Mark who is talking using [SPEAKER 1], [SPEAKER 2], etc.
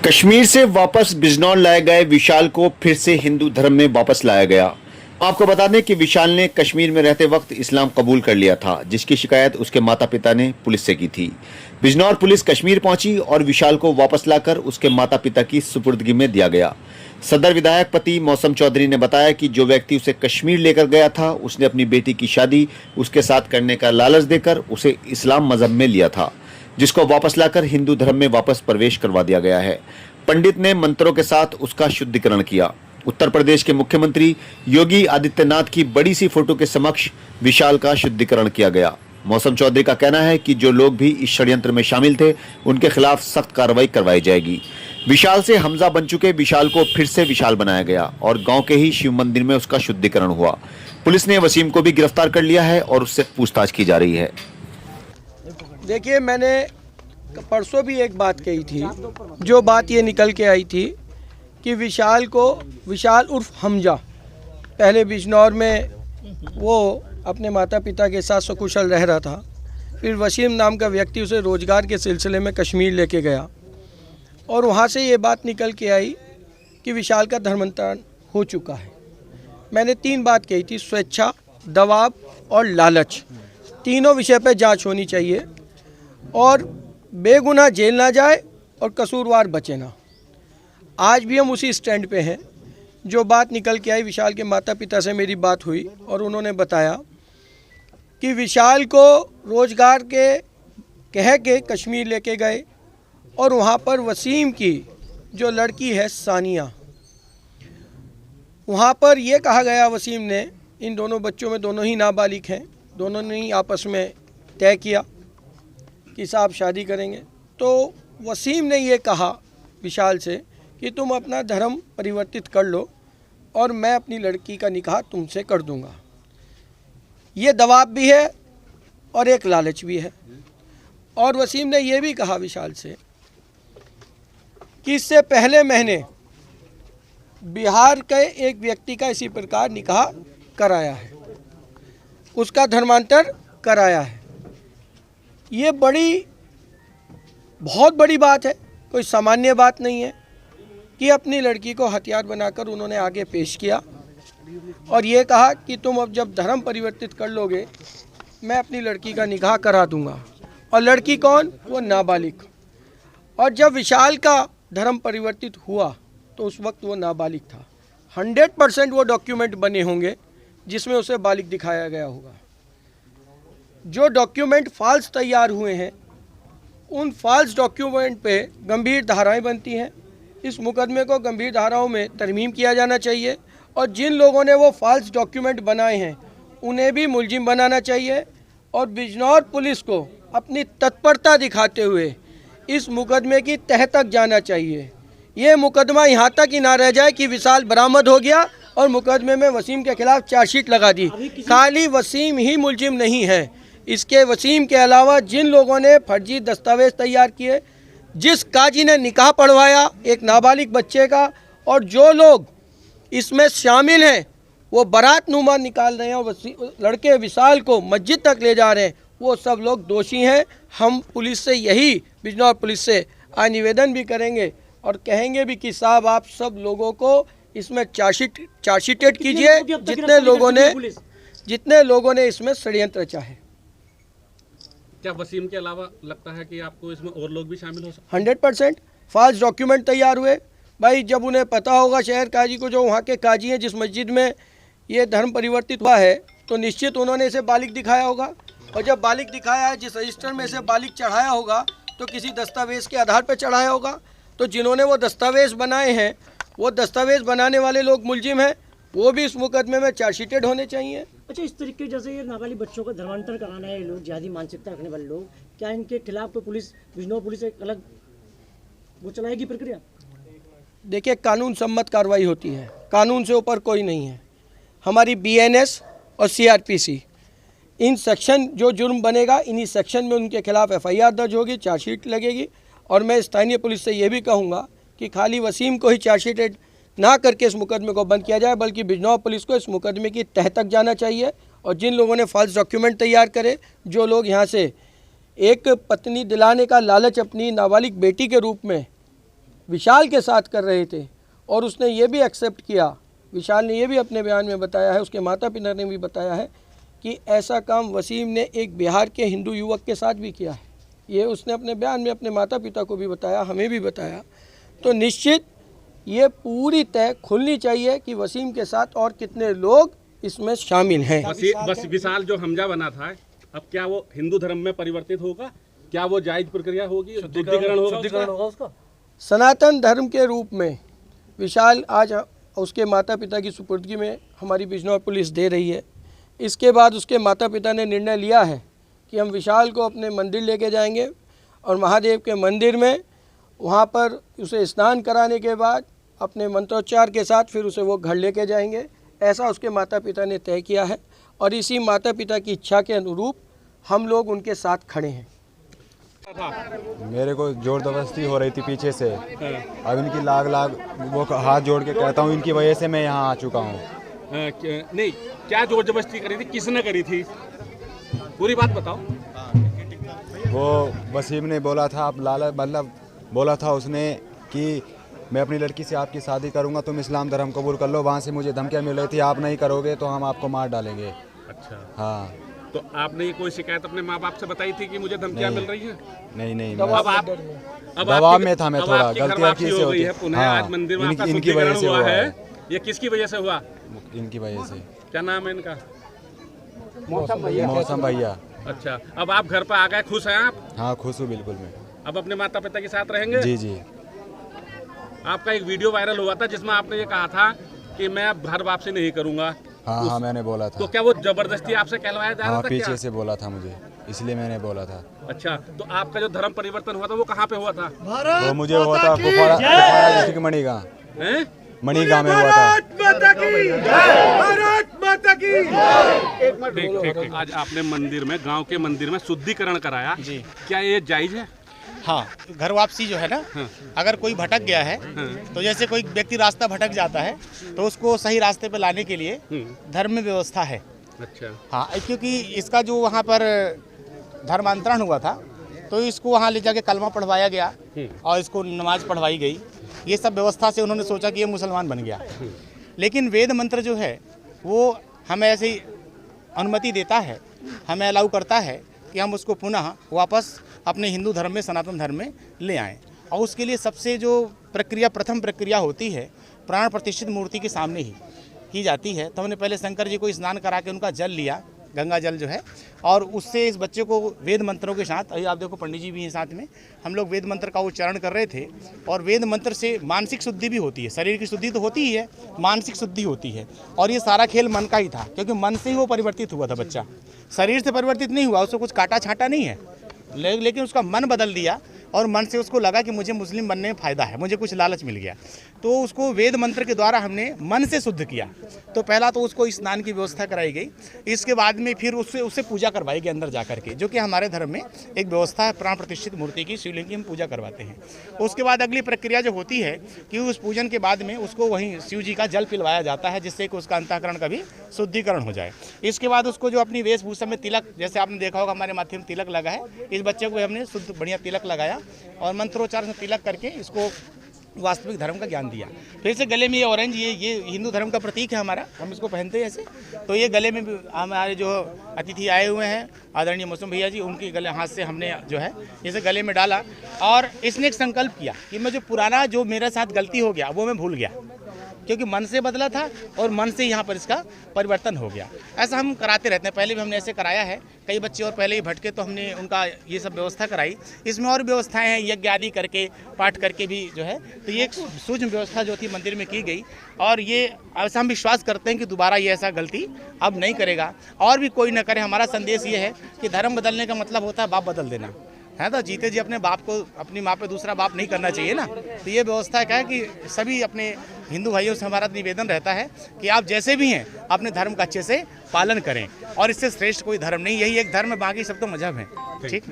[SPEAKER 1] कश्मीर से वापस बिजनौर लाए गए विशाल को फिर से हिंदू धर्म में वापस लाया गया। आपको बता दें कि विशाल ने कश्मीर में रहते वक्त इस्लाम कबूल कर लिया था, जिसकी शिकायत उसके माता पिता ने पुलिस से की थी। बिजनौर पुलिस कश्मीर पहुंची और विशाल को वापस लाकर उसके माता पिता की सुपुर्दगी में दिया गया। सदर विधायक पति मौसम चौधरी ने बताया कि जो व्यक्ति उसे कश्मीर लेकर गया था, उसने अपनी बेटी की शादी उसके साथ करने का लालच देकर उसे इस्लाम मजहब में लिया था, जिसको वापस लाकर हिंदू धर्म में वापस प्रवेश करवा दिया गया है। पंडित ने मंत्रों के साथ उसका शुद्धिकरण किया। उत्तर प्रदेश के मुख्यमंत्री योगी आदित्यनाथ की बड़ी सी फोटो के समक्ष विशाल का शुद्धिकरण किया गया। मौसम चौधरी का कहना है कि जो लोग भी इस षड्यंत्र में शामिल थे, उनके खिलाफ सख्त कार्रवाई करवाई जाएगी। विशाल से हमजा बन चुके विशाल को फिर से विशाल बनाया गया और गांव के ही शिव मंदिर में उसका शुद्धिकरण हुआ। पुलिस ने वसीम को भी गिरफ्तार कर लिया है और उससे पूछताछ की जा रही है।
[SPEAKER 2] देखिए, मैंने परसों भी एक बात कही थी, जो बात ये निकल के आई थी कि विशाल उर्फ हमजा पहले बिजनौर में वो अपने माता पिता के साथ सकुशल रह रहा था। फिर वसीम नाम का व्यक्ति उसे रोज़गार के सिलसिले में कश्मीर लेके गया और वहाँ से ये बात निकल के आई कि विशाल का धर्मांतरण हो चुका है। मैंने 3 बात कही थी: स्वेच्छा, दबाव और लालच। तीनों विषय पे जांच होनी चाहिए और बेगुनाह जेल ना जाए और कसूरवार बचे ना। आज भी हम उसी स्टैंड पे हैं। जो बात निकल के आई, विशाल के माता पिता से मेरी बात हुई और उन्होंने बताया कि विशाल को रोज़गार के कह के कश्मीर लेके गए और वहाँ पर वसीम की जो लड़की है सानिया, वहाँ पर ये कहा गया वसीम ने, इन दोनों बच्चों में दोनों ही नाबालिग हैं, दोनों ने ही आपस में तय किया कि साहब शादी करेंगे। तो वसीम ने ये कहा विशाल से कि तुम अपना धर्म परिवर्तित कर लो और मैं अपनी लड़की का निकाह तुमसे कर दूंगा। ये दबाव भी है और एक लालच भी है। और वसीम ने ये भी कहा विशाल से कि इससे पहले मैंने बिहार के एक व्यक्ति का इसी प्रकार निकाह कराया है, उसका धर्मांतर कराया है। ये बहुत बड़ी बात है, कोई सामान्य बात नहीं है कि अपनी लड़की को हथियार बनाकर उन्होंने आगे पेश किया और ये कहा कि तुम अब जब धर्म परिवर्तित कर लोगे, मैं अपनी लड़की का निकाह करा दूंगा। और लड़की कौन? वो नाबालिग। और जब विशाल का धर्म परिवर्तित हुआ तो उस वक्त वो नाबालिग था। 100% वो डॉक्यूमेंट बने होंगे जिसमें उसे बालिग दिखाया गया होगा। जो डॉक्यूमेंट फॉल्स तैयार हुए हैं, उन फॉल्स डॉक्यूमेंट पे गंभीर धाराएं बनती हैं। इस मुकदमे को गंभीर धाराओं में तरमीम किया जाना चाहिए और जिन लोगों ने वो फॉल्स डॉक्यूमेंट बनाए हैं उन्हें भी मुलजिम बनाना चाहिए और बिजनौर पुलिस को अपनी तत्परता दिखाते हुए इस मुकदमे की तह तक जाना चाहिए। ये मुकदमा यहाँ तक ही ना रह जाए कि विशाल बरामद हो गया और मुकदमे में वसीम के खिलाफ चार्जशीट लगा दी। खाली वसीम ही मुलजिम नहीं है, इसके वसीम के अलावा जिन लोगों ने फर्जी दस्तावेज तैयार किए, जिस काजी ने निकाह पढ़वाया एक नाबालिग बच्चे का, और जो लोग इसमें शामिल हैं वो बारात नुमा निकाल रहे हैं और लड़के विशाल को मस्जिद तक ले जा रहे हैं, वो सब लोग दोषी हैं। हम पुलिस से यही, बिजनौर पुलिस से आज निवेदन भी करेंगे और कहेंगे भी कि साहब आप सब लोगों को इसमें चार्जशीटेड कीजिए, जितने लोगों ने इसमें षड्यंत्र रचा है।
[SPEAKER 3] क्या वसीम के अलावा लगता है कि आपको इसमें और लोग भी शामिल हो सकते?
[SPEAKER 2] 100% फॉल्स डॉक्यूमेंट तैयार हुए। भाई, जब उन्हें पता होगा शहर काजी को, जो वहाँ के काजी हैं जिस मस्जिद में ये धर्म परिवर्तित हुआ है, तो निश्चित उन्होंने इसे बालिग दिखाया होगा और जब बालिग दिखाया है, जिस रजिस्टर में इसे बालिग चढ़ाया होगा तो किसी दस्तावेज़ के आधार पर चढ़ाया होगा। तो जिन्होंने वो दस्तावेज़ बनाए हैं, वो दस्तावेज़ बनाने वाले लोग मुलजिम हैं, वो भी इस मुकदमे में चार्जशीटेड होने चाहिए।
[SPEAKER 4] अच्छा, इस तरीके जैसे ये नाबालिग बच्चों का धर्मांतर कराना है, लोग जिहादी मानसिकता रखने वाले लोग, क्या इनके खिलाफ तो पुलिस, बिजनौर पुलिस एक अलग वो चलाएगी प्रक्रिया?
[SPEAKER 2] देखिए, कानून सम्मत कार्रवाई होती है, कानून से ऊपर कोई नहीं है। हमारी BNS और CRPC, इन सेक्शन जो जुर्म बनेगा, इन्हीं सेक्शन में उनके खिलाफ FIR दर्ज होगी, चार्जशीट लगेगी। और मैं स्थानीय पुलिस से ये भी कहूँगा कि खाली वसीम को ही चार्जशीटेड ना करके इस मुकदमे को बंद किया जाए, बल्कि बिजनौर पुलिस को इस मुकदमे की तह तक जाना चाहिए। और जिन लोगों ने फॉल्स डॉक्यूमेंट तैयार करे, जो लोग यहाँ से एक पत्नी दिलाने का लालच अपनी नाबालिग बेटी के रूप में विशाल के साथ कर रहे थे और उसने ये भी एक्सेप्ट किया, विशाल ने ये भी अपने बयान में बताया है, उसके माता पिता ने भी बताया है कि ऐसा काम वसीम ने एक बिहार के हिंदू युवक के साथ भी किया है। ये उसने अपने बयान में अपने माता पिता को भी बताया, हमें भी बताया। तो निश्चित ये पूरी तय खुलनी चाहिए कि वसीम के साथ और कितने लोग इसमें शामिल हैं।
[SPEAKER 3] बस विशाल जो हमजा बना था, अब क्या वो हिंदू धर्म में परिवर्तित होगा? क्या वो जायज प्रक्रिया होगी? शुद्धिकरण होगा उसका?
[SPEAKER 2] सनातन धर्म के रूप में विशाल आज उसके माता पिता की सुपुर्दगी में हमारी बिजनौर पुलिस दे रही है। इसके बाद उसके माता पिता ने निर्णय लिया है कि हम विशाल को अपने मंदिर लेके जाएंगे और महादेव के मंदिर में वहाँ पर उसे स्नान कराने के बाद अपने मंत्रोच्चार के साथ फिर उसे वो घर लेके जाएंगे। ऐसा उसके माता पिता ने तय किया है और इसी माता पिता की इच्छा के अनुरूप हम लोग उनके साथ खड़े हैं।
[SPEAKER 5] मेरे को जोर जबरदस्ती हो रही थी पीछे से, अब इनकी लाग वो हाथ जोड़ के कहता हूँ, इनकी वजह से मैं यहाँ आ चुका हूँ।
[SPEAKER 3] नहीं, क्या जोर जबरदस्ती करी थी? किसने करी थी? पूरी बात बताओ।
[SPEAKER 5] वो वसीम ने बोला था, आप लाला मतलब बोला था उसने कि मैं अपनी लड़की से आपकी शादी करूंगा, तुम इस्लाम धर्म कबूल कर लो। वहाँ से मुझे धमकियाँ मिल रही थी, आप नहीं करोगे तो हम आपको मार डालेंगे।
[SPEAKER 3] अच्छा,
[SPEAKER 5] हाँ।
[SPEAKER 3] तो आपने ये कोई शिकायत अपने माँ बाप से बताई थी कि मुझे धमकियाँ मिल रही हैं?
[SPEAKER 5] नहीं
[SPEAKER 3] अब
[SPEAKER 5] दबाव में था मैं, थोड़ा
[SPEAKER 3] गलती
[SPEAKER 5] गलती
[SPEAKER 3] हो गई है पुनः। आज मंदिर में आपका शुद्धिकरण हुआ है, ये किसकी वजह से हुआ?
[SPEAKER 5] इनकी वजह से।
[SPEAKER 3] क्या नाम है इनका?
[SPEAKER 5] मौसम भैया।
[SPEAKER 3] अच्छा, अब आप घर पर आ गए, खुश हैं आप?
[SPEAKER 5] हाँ खुश हूँ बिल्कुल मैं।
[SPEAKER 3] अब अपने माता पिता के साथ रहेंगे?
[SPEAKER 5] जी जी।
[SPEAKER 3] आपका एक वीडियो वायरल हुआ था जिसमें आपने ये कहा था कि मैं अब घर वापसी नहीं करूंगा।
[SPEAKER 5] हाँ मैंने बोला था।
[SPEAKER 3] तो क्या वो जबरदस्ती आपसे कहलवाया जा रहा था?
[SPEAKER 5] पीछे से बोला था मुझे, इसलिए मैंने बोला था।
[SPEAKER 3] अच्छा, तो आपका जो धर्म परिवर्तन हुआ था वो कहाँ पे हुआ था?
[SPEAKER 5] वो मुझे हुआ था कुपवाड़ा डिस्ट्रिक्ट मणिगांव में हुआ था।
[SPEAKER 3] ठीक। आज आपने मंदिर में, गांव के मंदिर में शुद्धिकरण कराया जी, क्या ये जायज है?
[SPEAKER 6] हाँ, घर वापसी जो है ना, अगर कोई भटक गया है तो जैसे कोई व्यक्ति रास्ता भटक जाता है तो उसको सही रास्ते पे लाने के लिए धर्म में व्यवस्था है।
[SPEAKER 3] अच्छा।
[SPEAKER 6] हाँ, क्योंकि इसका जो वहाँ पर धर्मांतरण हुआ था तो इसको वहाँ ले जाके कलमा पढ़वाया गया और इसको नमाज पढ़वाई गई। ये सब व्यवस्था से उन्होंने सोचा कि ये मुसलमान बन गया। लेकिन वेद मंत्र जो है वो हमें ऐसी अनुमति देता है, हमें अलाउ करता है कि हम उसको पुनः वापस अपने हिंदू धर्म में, सनातन धर्म में ले आएं। और उसके लिए सबसे जो प्रक्रिया, प्रथम प्रक्रिया होती है, प्राण प्रतिष्ठित मूर्ति के सामने ही की जाती है। तो हमने पहले शंकर जी को स्नान करा के उनका जल लिया, गंगा जल जो है, और उससे इस बच्चे को वेद मंत्रों के साथ, अभी आप देखो पंडित जी भी हैं साथ में, हम लोग वेद मंत्र का उच्चारण कर रहे थे। और वेद मंत्र से मानसिक शुद्धि भी होती है, शरीर की शुद्धि तो होती ही है, मानसिक शुद्धि होती है। और ये सारा खेल मन का ही था, क्योंकि मन से ही वो परिवर्तित हुआ था बच्चा, शरीर से परिवर्तित नहीं हुआ, उसको कुछ काटा छाटा नहीं है, लेकिन उसका मन बदल दिया और मन से उसको लगा कि मुझे मुस्लिम बनने में फ़ायदा है, मुझे कुछ लालच मिल गया। तो उसको वेद मंत्र के द्वारा हमने मन से शुद्ध किया। तो पहला तो उसको स्नान की व्यवस्था कराई गई, इसके बाद में फिर उससे पूजा करवाई गई अंदर जा करके, जो कि हमारे धर्म में एक व्यवस्था है, प्राण प्रतिष्ठित मूर्ति की, शिवलिंग की हम पूजा करवाते हैं। उसके बाद अगली प्रक्रिया जो होती है कि उस पूजन के बाद में उसको वहीं शिव जी का जल पिलवाया जाता है, जिससे कि उसका अंतःकरण का भी शुद्धिकरण हो जाए। इसके बाद उसको जो अपनी वेशभूषा में तिलक, जैसे आपने देखा होगा हमारे माथे में तिलक लगा है, इस बच्चे को हमने शुद्ध बढ़िया तिलक लगाया और मंत्रोच्चार से तिलक करके इसको वास्तविक धर्म का ज्ञान दिया। फिर से गले में ये ऑरेंज, ये हिंदू धर्म का प्रतीक है हमारा, हम इसको पहनते हैं ऐसे। तो ये गले में भी हमारे जो अतिथि आए हुए हैं आदरणीय मौसम भैया जी, उनके गले हाथ से हमने जो है इसे गले में डाला और इसने एक संकल्प किया कि मैं जो पुराना जो मेरे साथ गलती हो गया वो मैं भूल गया, क्योंकि मन से बदला था और मन से यहाँ पर इसका परिवर्तन हो गया। ऐसा हम कराते रहते हैं, पहले भी हमने ऐसे कराया है। कई बच्चे और पहले ही भटके तो हमने उनका ये सब व्यवस्था कराई। इसमें और व्यवस्थाएं हैं, यज्ञ आदि करके, पाठ करके भी जो है, तो ये एक सूक्ष्म व्यवस्था जो थी मंदिर में की गई। और ये ऐसा हम विश्वास करते हैं कि दोबारा ये ऐसा गलती अब नहीं करेगा और भी कोई न करे। हमारा संदेश ये है कि धर्म बदलने का मतलब होता है बाप बदल देना है। तो जीते जी अपने बाप को, अपनी माँ पे दूसरा बाप नहीं करना चाहिए ना। तो ये व्यवस्था क्या है कि सभी अपने हिंदू भाइयों से हमारा निवेदन रहता है कि आप जैसे भी हैं अपने धर्म का अच्छे से पालन करें, और इससे श्रेष्ठ कोई धर्म नहीं, यही एक धर्म है, बाकी सब तो मजहब है। ठीक।